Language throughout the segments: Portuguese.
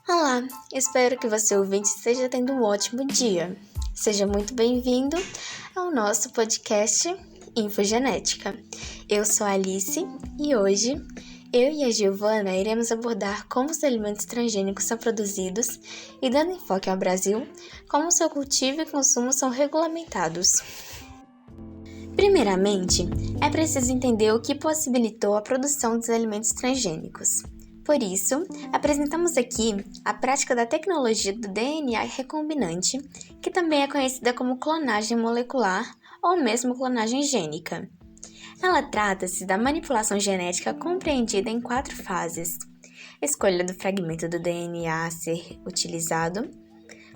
Olá, espero que você ouvinte esteja tendo um ótimo dia. Seja muito bem-vindo ao nosso podcast Infogenética. Eu sou a Alice e hoje eu e a Giovana iremos abordar como os alimentos transgênicos são produzidos e, dando enfoque ao Brasil, como seu cultivo e consumo são regulamentados. Primeiramente, é preciso entender o que possibilitou a produção dos alimentos transgênicos. Por isso, apresentamos aqui a prática da tecnologia do DNA recombinante, que também é conhecida como clonagem molecular ou mesmo clonagem gênica. Ela trata-se da manipulação genética compreendida em 4 fases: escolha do fragmento do DNA a ser utilizado,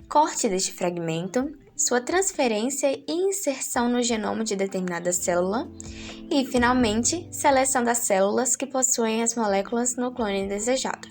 corte deste fragmento, sua transferência e inserção no genoma de determinada célula e, finalmente, seleção das células que possuem as moléculas no clone desejado.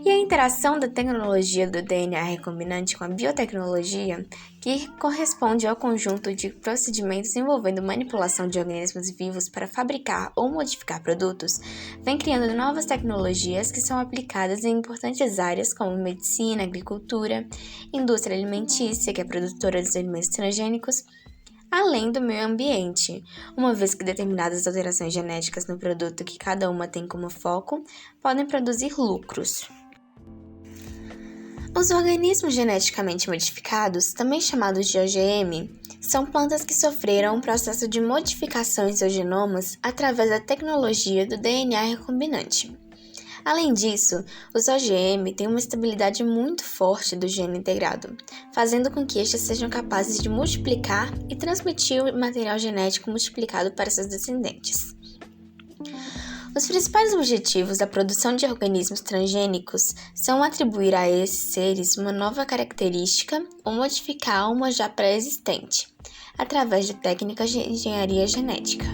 E a interação da tecnologia do DNA recombinante com a biotecnologia, que corresponde ao conjunto de procedimentos envolvendo manipulação de organismos vivos para fabricar ou modificar produtos, vem criando novas tecnologias que são aplicadas em importantes áreas como medicina, agricultura, indústria alimentícia, que é produtora dos alimentos transgênicos, além do meio ambiente, uma vez que determinadas alterações genéticas no produto que cada uma tem como foco podem produzir lucros. Os organismos geneticamente modificados, também chamados de OGM, são plantas que sofreram um processo de modificação em seus genomas através da tecnologia do DNA recombinante. Além disso, os OGM têm uma estabilidade muito forte do gene integrado, fazendo com que estes sejam capazes de multiplicar e transmitir o material genético multiplicado para seus descendentes. Os principais objetivos da produção de organismos transgênicos são atribuir a esses seres uma nova característica ou modificar uma já pré-existente, através de técnicas de engenharia genética.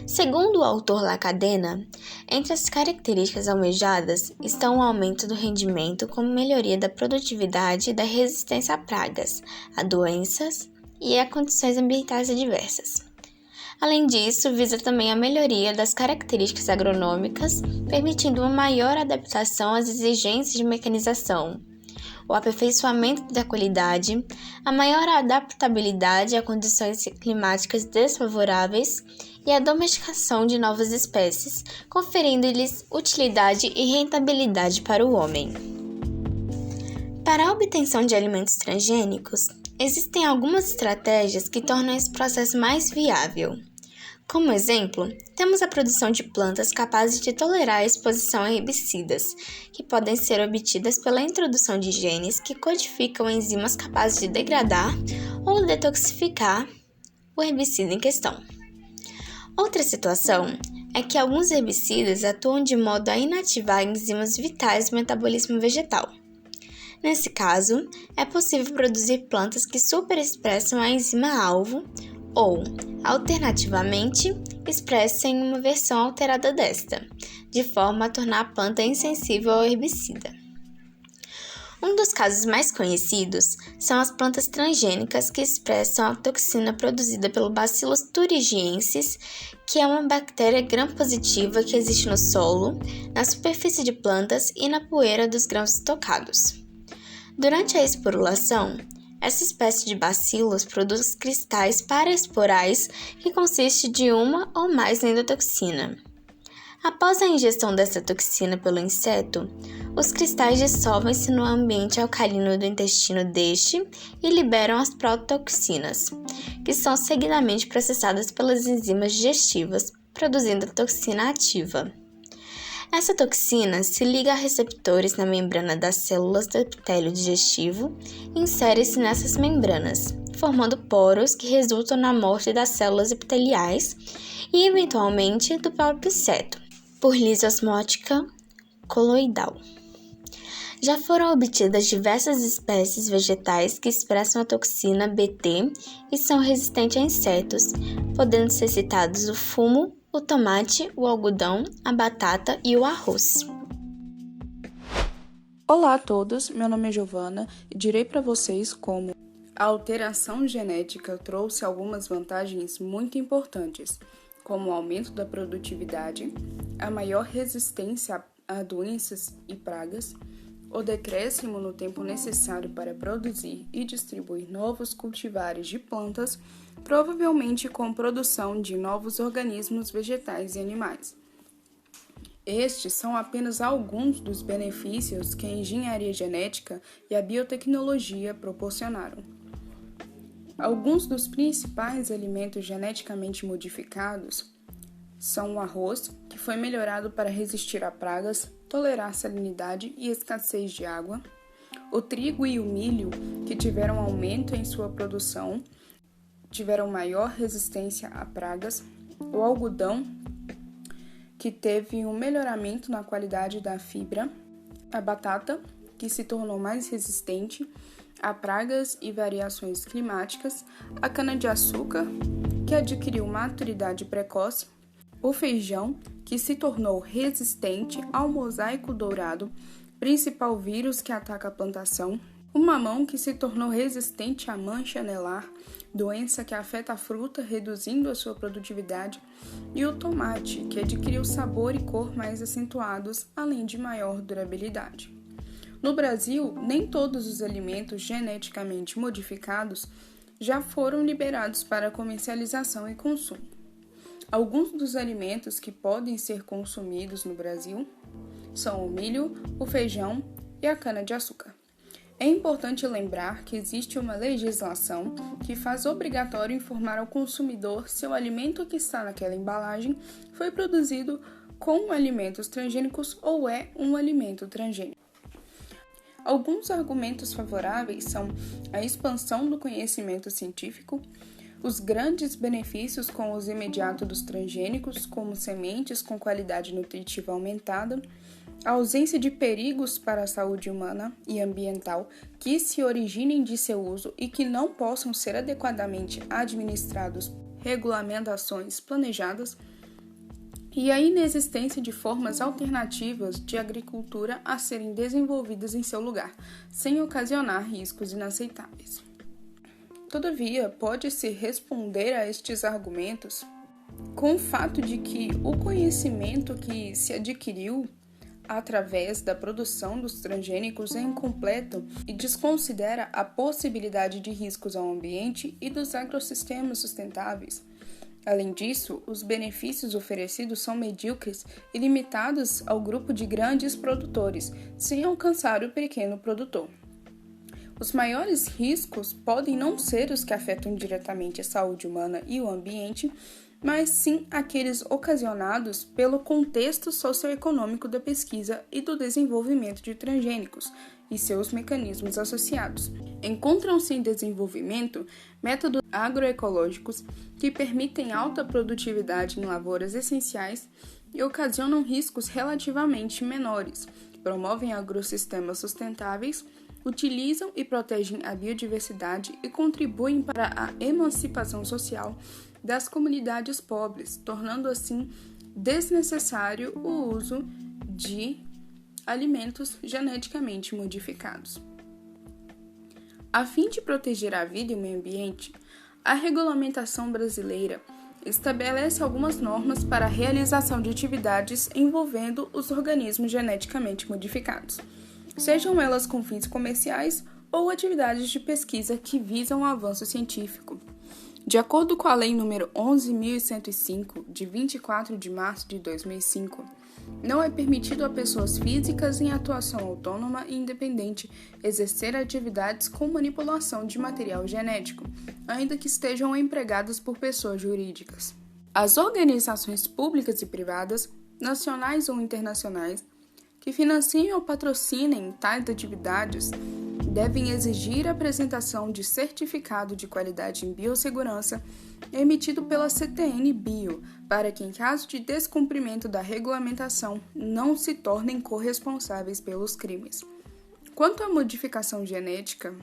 Segundo o autor Lacadena, entre as características almejadas estão o aumento do rendimento com melhoria da produtividade e da resistência a pragas, a doenças e a condições ambientais adversas. Além disso, visa também a melhoria das características agronômicas, permitindo uma maior adaptação às exigências de mecanização, o aperfeiçoamento da qualidade, a maior adaptabilidade a condições climáticas desfavoráveis e a domesticação de novas espécies, conferindo-lhes utilidade e rentabilidade para o homem. Para a obtenção de alimentos transgênicos, existem algumas estratégias que tornam esse processo mais viável. Como exemplo, temos a produção de plantas capazes de tolerar a exposição a herbicidas, que podem ser obtidas pela introdução de genes que codificam enzimas capazes de degradar ou detoxificar o herbicida em questão. Outra situação é que alguns herbicidas atuam de modo a inativar enzimas vitais do metabolismo vegetal. Nesse caso, é possível produzir plantas que superexpressam a enzima-alvo ou, alternativamente, expressem uma versão alterada desta, de forma a tornar a planta insensível ao herbicida. Um dos casos mais conhecidos são as plantas transgênicas que expressam a toxina produzida pelo Bacillus thuringiensis, que é uma bactéria gram-positiva que existe no solo, na superfície de plantas e na poeira dos grãos estocados. Durante a esporulação, essa espécie de bacilos produz cristais paraesporais que consistem de uma ou mais endotoxina. Após a ingestão dessa toxina pelo inseto, os cristais dissolvem-se no ambiente alcalino do intestino deste e liberam as protoxinas, que são seguidamente processadas pelas enzimas digestivas, produzindo a toxina ativa. Essa toxina se liga a receptores na membrana das células do epitélio digestivo e insere-se nessas membranas, formando poros que resultam na morte das células epiteliais e, eventualmente, do próprio inseto, por lise osmótica coloidal. Já foram obtidas diversas espécies vegetais que expressam a toxina Bt e são resistentes a insetos, podendo ser citados o fumo, o tomate, o algodão, a batata e o arroz. Olá a todos, meu nome é Giovana e direi para vocês como a alteração genética trouxe algumas vantagens muito importantes, como o aumento da produtividade, a maior resistência a doenças e pragas, O decréscimo no tempo necessário para produzir e distribuir novos cultivares de plantas, provavelmente com produção de novos organismos vegetais e animais. Estes são apenas alguns dos benefícios que a engenharia genética e a biotecnologia proporcionaram. Alguns dos principais alimentos geneticamente modificados são o arroz, que foi melhorado para resistir a pragas, tolerar salinidade e escassez de água, o trigo e o milho, que tiveram aumento em sua produção, tiveram maior resistência a pragas, o algodão, que teve um melhoramento na qualidade da fibra, a batata, que se tornou mais resistente a pragas e variações climáticas, a cana-de-açúcar, que adquiriu maturidade precoce, o feijão, que se tornou resistente ao mosaico dourado, principal vírus que ataca a plantação, o mamão, que se tornou resistente à mancha anelar, doença que afeta a fruta, reduzindo a sua produtividade, e o tomate, que adquiriu sabor e cor mais acentuados, além de maior durabilidade. No Brasil, nem todos os alimentos geneticamente modificados já foram liberados para comercialização e consumo. Alguns dos alimentos que podem ser consumidos no Brasil são o milho, o feijão e a cana-de-açúcar. É importante lembrar que existe uma legislação que faz obrigatório informar ao consumidor se o alimento que está naquela embalagem foi produzido com alimentos transgênicos ou é um alimento transgênico. Alguns argumentos favoráveis são a expansão do conhecimento científico, os grandes benefícios com o uso imediato dos transgênicos, como sementes com qualidade nutritiva aumentada, a ausência de perigos para a saúde humana e ambiental que se originem de seu uso e que não possam ser adequadamente administrados, regulamentações planejadas, e a inexistência de formas alternativas de agricultura a serem desenvolvidas em seu lugar, sem ocasionar riscos inaceitáveis. Todavia, pode-se responder a estes argumentos com o fato de que o conhecimento que se adquiriu através da produção dos transgênicos é incompleto e desconsidera a possibilidade de riscos ao ambiente e dos agrossistemas sustentáveis. Além disso, os benefícios oferecidos são medíocres e limitados ao grupo de grandes produtores, sem alcançar o pequeno produtor. Os maiores riscos podem não ser os que afetam diretamente a saúde humana e o ambiente, mas sim aqueles ocasionados pelo contexto socioeconômico da pesquisa e do desenvolvimento de transgênicos e seus mecanismos associados. Encontram-se em desenvolvimento métodos agroecológicos que permitem alta produtividade em lavouras essenciais e ocasionam riscos relativamente menores, promovem agrossistemas sustentáveis, utilizam e protegem a biodiversidade e contribuem para a emancipação social das comunidades pobres, tornando assim desnecessário o uso de alimentos geneticamente modificados. A fim de proteger a vida e o meio ambiente, a regulamentação brasileira estabelece algumas normas para a realização de atividades envolvendo os organismos geneticamente modificados, sejam elas com fins comerciais ou atividades de pesquisa que visam o avanço científico. De acordo com a Lei nº 11.105, de 24 de março de 2005, não é permitido a pessoas físicas em atuação autônoma e independente exercer atividades com manipulação de material genético, ainda que estejam empregadas por pessoas jurídicas. As organizações públicas e privadas, nacionais ou internacionais, que financiem ou patrocinem tais atividades devem exigir a apresentação de certificado de qualidade em biossegurança emitido pela CTN Bio, para que, em caso de descumprimento da regulamentação, não se tornem corresponsáveis pelos crimes. Quanto à modificação genética,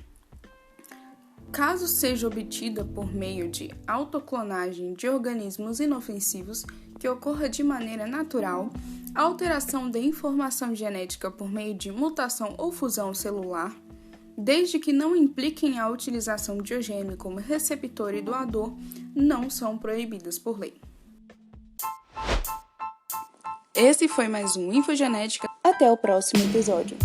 caso seja obtida por meio de autoclonagem de organismos inofensivos que ocorra de maneira natural, a alteração da informação genética por meio de mutação ou fusão celular, desde que não impliquem a utilização de OGM como receptor e doador, não são proibidas por lei. Esse foi mais um Infogenética. Até o próximo episódio.